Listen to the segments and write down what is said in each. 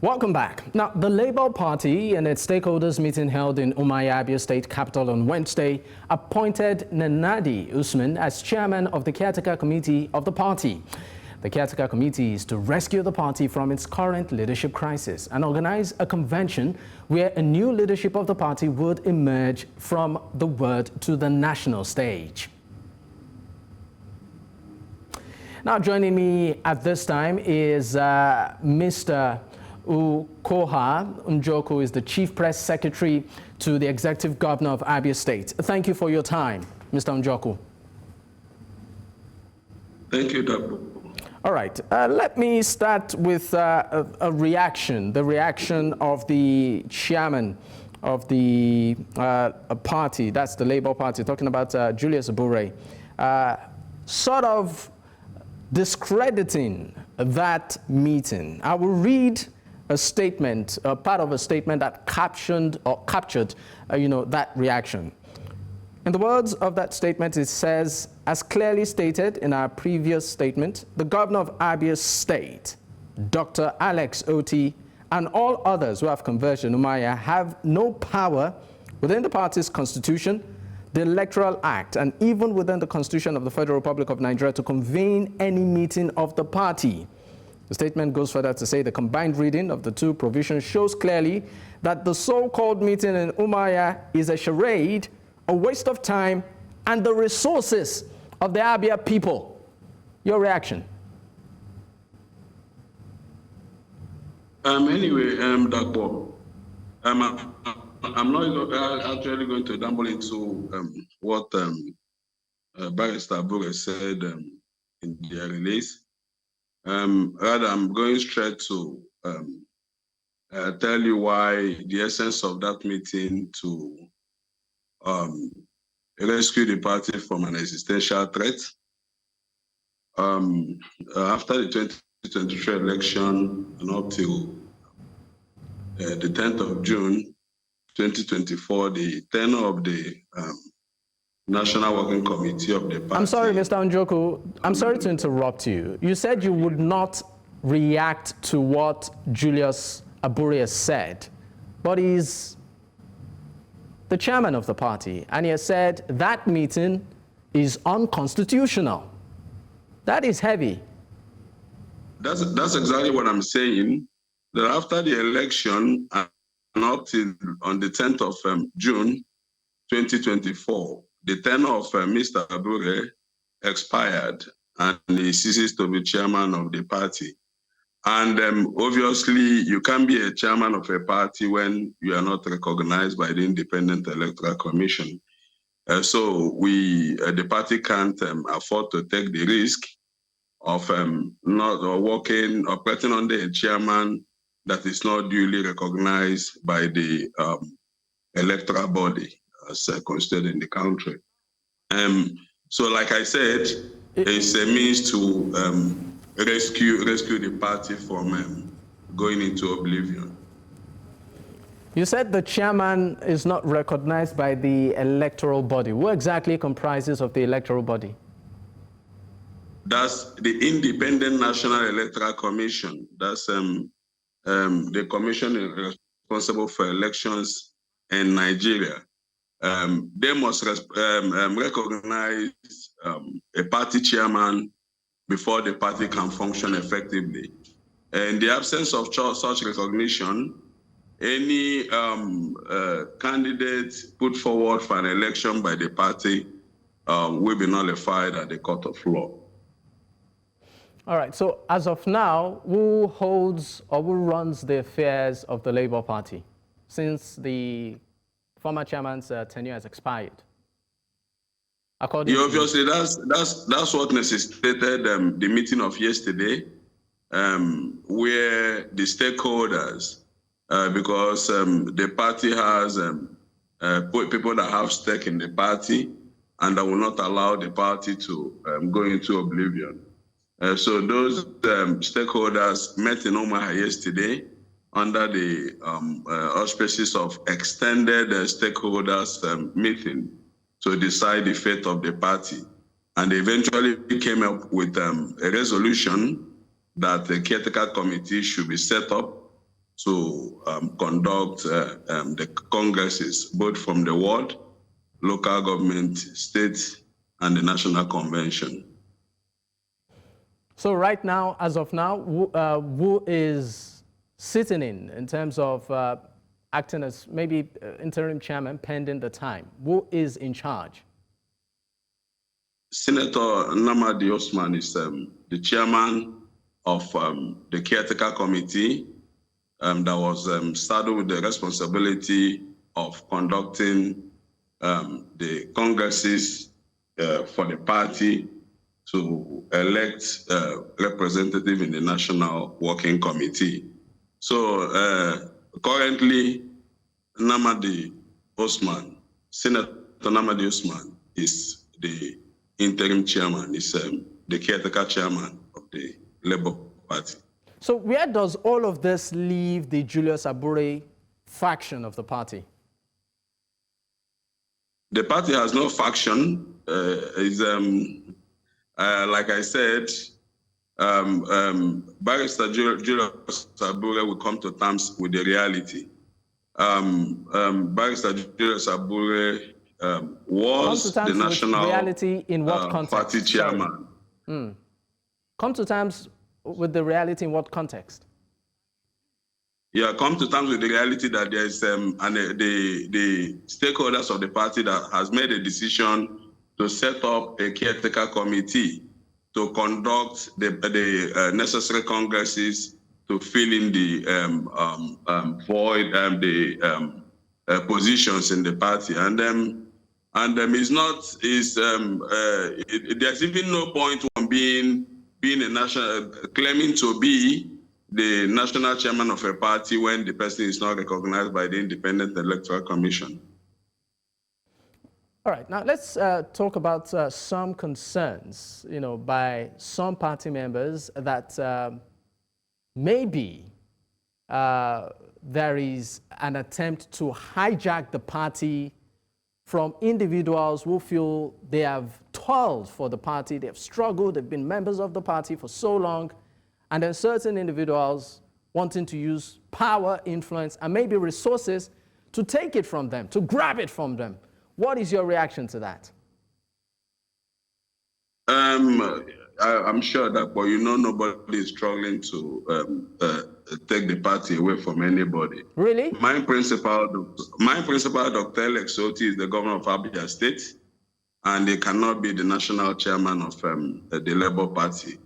Welcome back. Now, the Labour Party and its stakeholders meeting held in Umuahia, Abia State capital on Wednesday appointed Nenadi Usman as chairman of the Caretaker Committee of the party. The Caretaker Committee is to rescue the party from its current leadership crisis and organize a convention where a new leadership of the party would emerge from the word to the national stage. Now, joining me at this time is Mr. Ukoha Njoku, is the Chief Press Secretary to the Executive Governor of Abia State. Thank you for your time, Mr. Njoku. Thank you, Dr. All right, let me start with a reaction, the reaction of the chairman of the party, that's the Labour Party, talking about Julius Abure, sort of discrediting that meeting. I will read a statement, part of a statement that captured that reaction. In the words of that statement, it says, as clearly stated in our previous statement, the governor of Abia State, Dr. Alex Oti, and all others who have converged in Umuahia have no power within the party's constitution, the Electoral Act, and even within the Constitution of the Federal Republic of Nigeria to convene any meeting of the party. The statement goes further to say the combined reading of the two provisions shows clearly that the so-called meeting in Umuahia is a charade, a waste of time, and the resources of the Abia people. Your reaction? Anyway, Dr. I'm not actually going to dabble into what Barrister Abure said in their release. Rather, I'm going straight to tell you why the essence of that meeting to rescue the party from an existential threat. After the 2023 election and up till the 10th of June 2024, the tenure of the National Working Committee of the party. I'm sorry, Mr. Njoku, I'm sorry to interrupt you. You said you would not react to what Julius Abure said, but he's the chairman of the party, and he has said that meeting is unconstitutional. That is heavy. That's exactly what I'm saying, that after the election and up till on the 10th of June 2024, the tenure of Mr. Abure expired and he ceases to be chairman of the party. And obviously, you can't be a chairman of a party when you are not recognized by the Independent Electoral Commission. So the party can't afford to take the risk of not operating under a chairman that is not duly recognized by the electoral body as constituted in the country. So, like I said, it's a means to rescue the party from going into oblivion. You said the chairman is not recognized by the electoral body. Who exactly comprises of the electoral body? That's the Independent National Electoral Commission. That's the commission responsible for elections in Nigeria. They must recognize a party chairman before the party can function effectively. In the absence of such recognition, any candidate put forward for an election by the party will be nullified at the court of law. All right, so as of now, who holds or who runs the affairs of the Labour Party since former chairman's tenure has expired? Obviously, that's what necessitated the meeting of yesterday, where the stakeholders, because the party has people that have stake in the party and that will not allow the party to go into oblivion. So those stakeholders met in Umuahia yesterday under the auspices of extended stakeholders meeting to decide the fate of the party. And they eventually came up with a resolution that the caretaker committee should be set up to conduct the congresses, both from the ward, local government, state, and the national convention. So right now, as of now, who is sitting in terms of acting as maybe interim chairman pending the time? Who is in charge? Senator Nenadi Usman is the chairman of the Caretaker Committee that was saddled with the responsibility of conducting the congresses for the party to elect representative in the National Working Committee. So currently, Nenadi Usman, Senator Nenadi Usman is the interim chairman, is the caretaker chairman of the Labour Party. So where does all of this leave the Julius Abure faction of the party? The party has no faction. Like I said, Barrister Julius Abure will come to terms with the reality. Barrister Julius Abure was the national reality in what context? Party chairman. Come to terms with the reality in what context? Yeah, come to terms with the reality that there's the stakeholders of the party that has made a decision to set up a caretaker committee to conduct the necessary congresses to fill in the void and the positions in the party, and it's not there's even no point on being a national claiming to be the national chairman of a party when the person is not recognized by the Independent Electoral Commission. All right, now let's talk about some concerns, by some party members that maybe there is an attempt to hijack the party from individuals who feel they have toiled for the party, they have struggled, they've been members of the party for so long, and then certain individuals wanting to use power, influence, and maybe resources to take it from them, to grab it from them. What is your reaction to that? I'm sure that, but nobody is struggling to take the party away from anybody. Really? My principal, Dr. Alex Oti, is the governor of Abia State, and he cannot be the national chairman of the Labour Party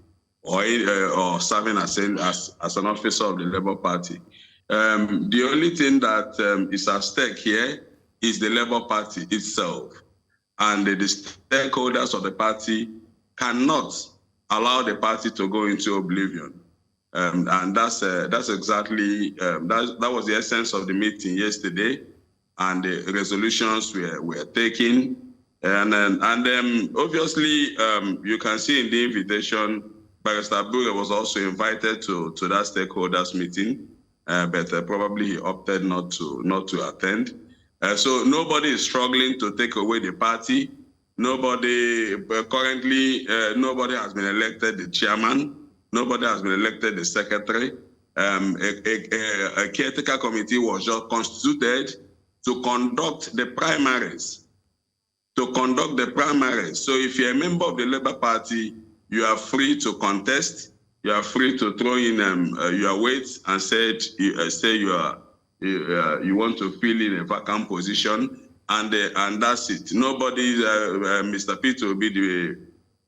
or serving as an officer of the Labour Party. The only thing that is at stake here is the Labour Party itself, and the stakeholders of the party cannot allow the party to go into oblivion, and that's exactly that was the essence of the meeting yesterday, and the resolutions were taken, and obviously you can see in the invitation, Barrister Abure was also invited to that stakeholders meeting, but probably he opted not to attend. So nobody is struggling to take away the party. Nobody currently, nobody has been elected the chairman. Nobody has been elected the secretary. A caretaker committee was just constituted to conduct the primaries. So if you're a member of the Labour Party, you are free to contest. You are free to throw in your weight and say you want to fill in a vacant position, and that's it. Nobody, Mr. Peter will be the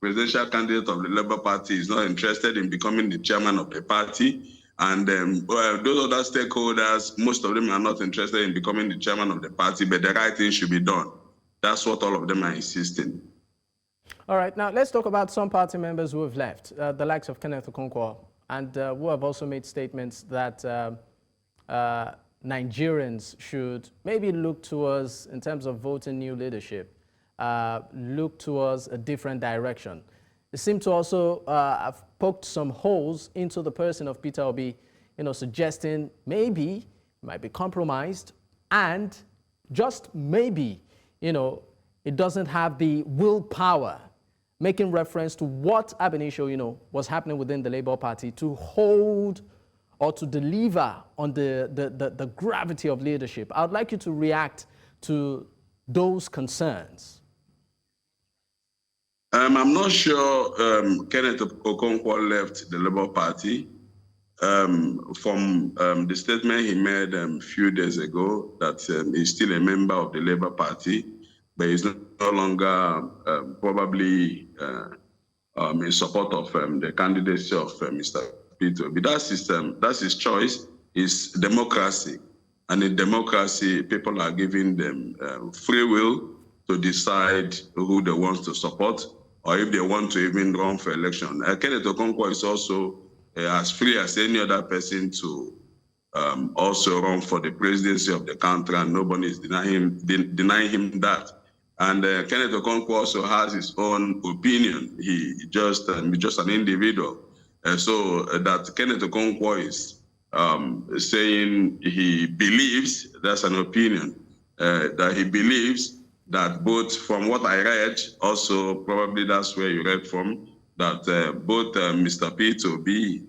presidential candidate of the Labour Party, is not interested in becoming the chairman of the party. And those other stakeholders, most of them are not interested in becoming the chairman of the party, but the right thing should be done. That's what all of them are insisting. All right, now let's talk about some party members who have left, the likes of Kenneth Okonkwo, and who have also made statements that Nigerians should maybe look towards, in terms of voting new leadership, look towards a different direction. They seem to also have poked some holes into the person of Peter Obi, suggesting maybe he might be compromised, and just maybe, it doesn't have the willpower, making reference to what ab initio, was happening within the Labour Party to hold or to deliver on the gravity of leadership. I would like you to react to those concerns. I'm not sure Kenneth Okonkwo left the Labour Party. From the statement he made a few days ago that he's still a member of the Labour Party, but he's no longer probably in support of the candidacy of Mr. Peter. But that's his choice. It's democracy. And in democracy, people are giving them free will to decide who they want to support, or if they want to even run for election. Kenneth Okonkwo is also as free as any other person to also run for the presidency of the country, and nobody is denying him that. And Kenneth Okonkwo also has his own opinion. He's just an individual. So that Kenneth Okonkwo is saying he believes, that's an opinion, that he believes that both, from what I read, also probably that's where you read from, that both Mr. P2B,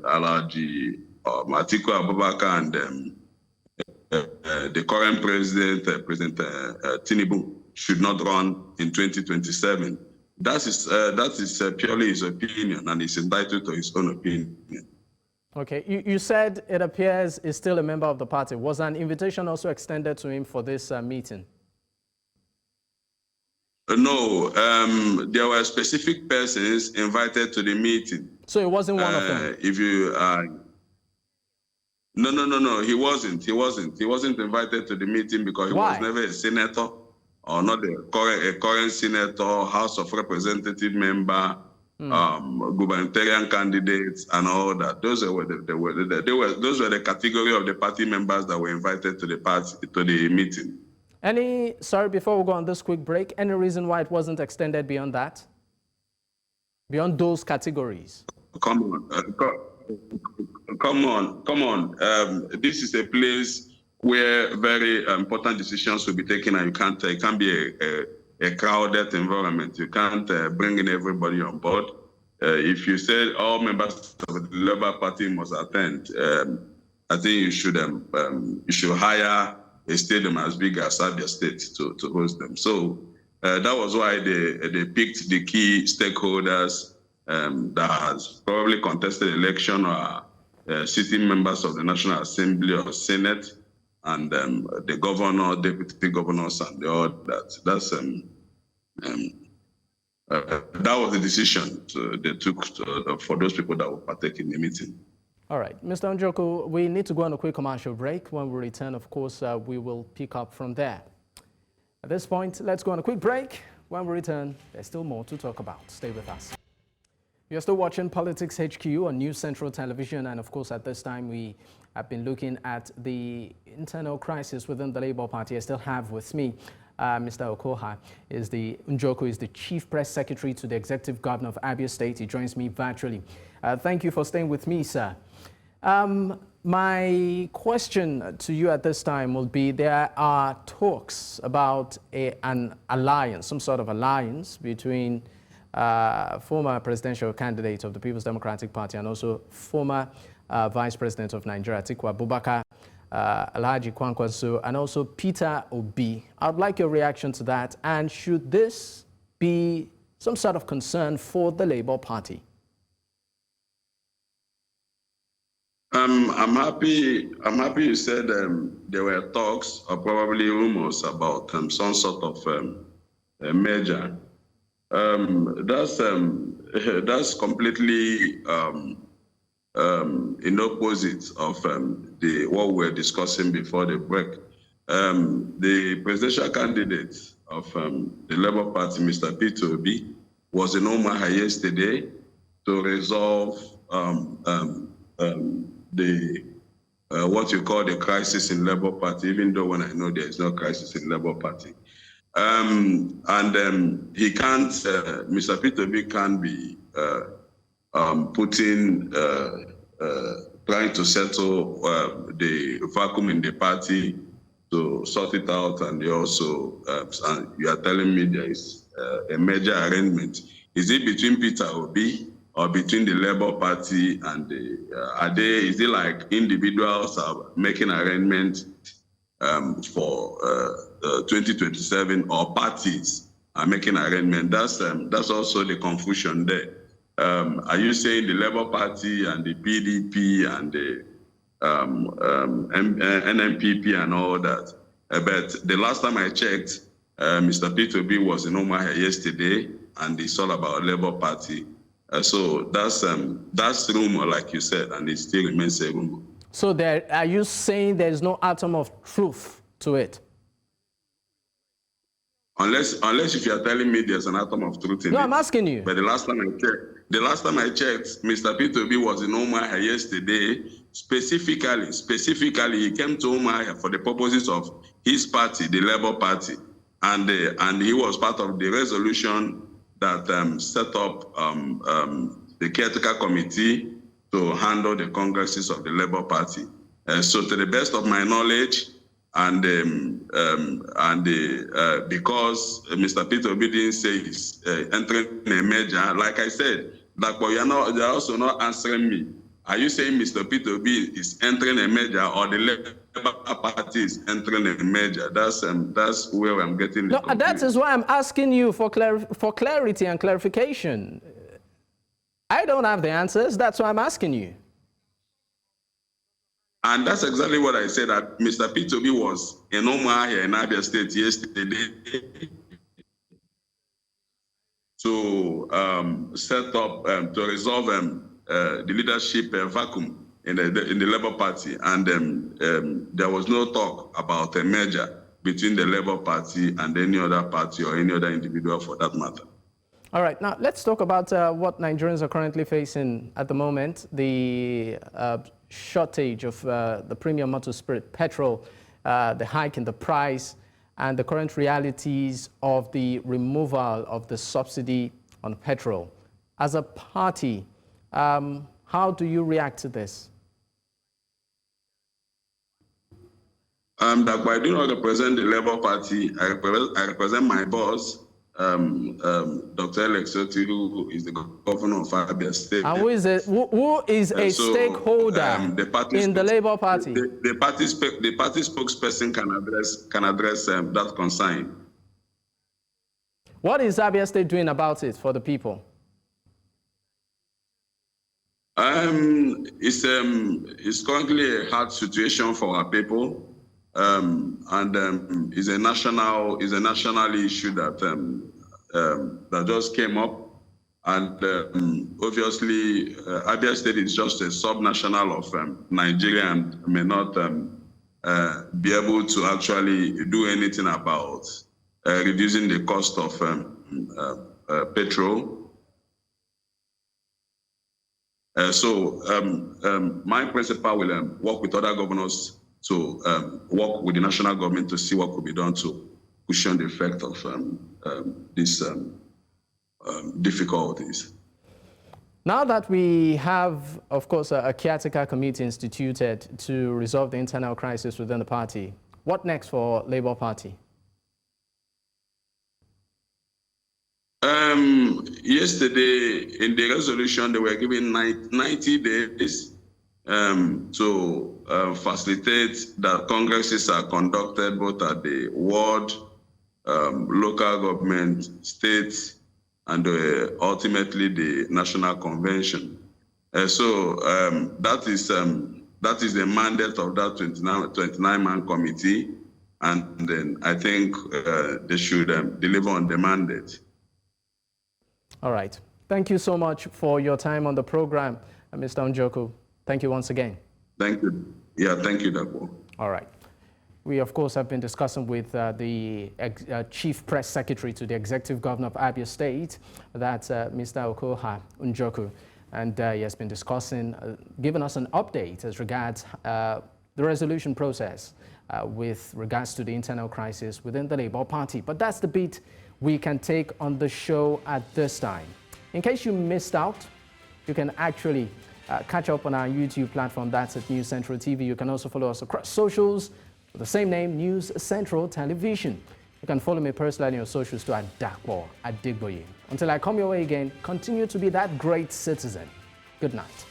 Alhaji Atiku Abubakar, and the current president, President Tinubu, should not run in 2027. That is purely his opinion, and he's entitled to his own opinion. Okay, you said it appears he's still a member of the party. Was an invitation also extended to him for this meeting? No, there were specific persons invited to the meeting. So it wasn't one of them? If you No, he wasn't. He wasn't invited to the meeting because he was never a senator, or not a current senator, House of Representative member, gubernatorial candidates, and all that. Those were the category of the party members that were invited to the meeting. Sorry, before we go on this quick break, any reason why it wasn't extended beyond that? Beyond those categories? Come on. This is a place where very important decisions will be taken, and it can't be a crowded environment. You can't bring in everybody on board. If you said all members of the Labour Party must attend, I think you should hire a stadium as big as Abia State to host them. So that was why they picked the key stakeholders that has probably contested election, or sitting members of the National Assembly or Senate, and the governor, deputy governors, and all that. That was the decision they took for those people that will partake in the meeting. All right, Mr. Njoku, we need to go on a quick commercial break. When we return, of course, we will pick up from there. At this point, let's go on a quick break. When we return, there's still more to talk about. Stay with us. You're still watching Politics HQ on News Central Television, and of course, at this time, we have been looking at the internal crisis within the Labour Party. I still have with me Mr. Ukoha Njoku is the Chief Press Secretary to the Executive Governor of Abia State. He joins me virtually. Thank you for staying with me, sir. My question to you at this time will be, there are talks about an alliance, some sort of alliance between former presidential candidate of the People's Democratic Party and also former Vice President of Nigeria, Atiku Abubakar, Alhaji Kwankwaso, and also Peter Obi. I'd like your reaction to that. And should this be some sort of concern for the Labour Party? I'm happy you said there were talks, or probably rumors, about some sort of a merger. That's completely in opposite of what we were discussing before the break. The presidential candidate of the Labour Party, Mr. Peter Obi, was in Umuahia yesterday to resolve what you call the crisis in Labour Party, even though when I know there is no crisis in Labour Party. He can't, Mr. Peter Obi can't be trying to settle the vacuum in the party to sort it out, and you also, you are telling me there is a major arrangement. Is it between Peter Obi or between the Labour Party and the, is it like individuals are making arrangements for 2027 or parties are making arrangements? That's also the confusion there. Are you saying the Labour Party and the PDP and the NMPP and all that? But the last time I checked, Mr. P2B was in Umuahia yesterday, and it's all about Labour Party. So that's rumor, like you said, and it still remains a rumor. So are you saying there is no atom of truth to it? Unless if you are telling me there's an atom of truth in it. No, I'm asking you. But the last time I checked, Mr. P2B was in Umuahia yesterday. Specifically, he came to Umuahia for the purposes of his party, the Labour Party, and he was part of the resolution that set up the Caretaker Committee to handle the congresses of the Labour Party. So, to the best of my knowledge, because Mr. Peter Obi didn't say he's entering a merger, like I said, but you're also not answering me. Are you saying Mr. Peter Obi is entering a merger, or the Labour Party is entering a merger? That's where I'm getting the confusion. That is why I'm asking you for clarity and clarification. I don't have the answers. That's why I'm asking you. And that's exactly what I said, that Mr. P2B was in Umuahia in Abia State yesterday to set up, to resolve the leadership vacuum in the Labour Party. And there was no talk about a merger between the Labour Party and any other party or any other individual for that matter. All right, now let's talk about what Nigerians are currently facing at the moment. The shortage of the premium motor spirit petrol, the hike in the price, and the current realities of the removal of the subsidy on petrol. As a party, how do you react to this? I do not represent the Labour Party. I represent my boss, Dr. Alex Oti, who is the governor of Abia State. And who is a stakeholder in the Labour Party? The party spokesperson can address that concern. What is Abia State doing about it for the people? It's currently a hard situation for our people. Is a national issue that that just came up, and obviously Abia State is just a sub-national of Nigeria and may not be able to actually do anything about reducing the cost of petrol. My principal will work with other governors to work with the national government to see what could be done to cushion the effect of these difficulties. Now that we have, of course, a caretaker committee instituted to resolve the internal crisis within the party, what next for Labour Party? Yesterday, in the resolution, they were given 90 days to facilitate that congresses are conducted both at the ward, local government, states, and ultimately the national convention. That is the mandate of that 29-man committee, and then I think they should deliver on the mandate. All right. Thank you so much for your time on the program, Mr. Njoku. Thank you once again. Thank you. Yeah, thank you, Dr. All right. We, of course, have been discussing with the Chief Press Secretary to the Executive Governor of Abia State, that's Mr. Ukoha Njoku. And he has been discussing, giving us an update as regards the resolution process with regards to the internal crisis within the Labour Party. But that's the beat we can take on the show at this time. In case you missed out, you can actually catch up on our YouTube platform. That's at News Central TV. You can also follow us across socials with the same name, News Central Television. You can follow me personally on your socials too at Dakpo, at Digboye. Until I come your way again, continue to be that great citizen. Good night.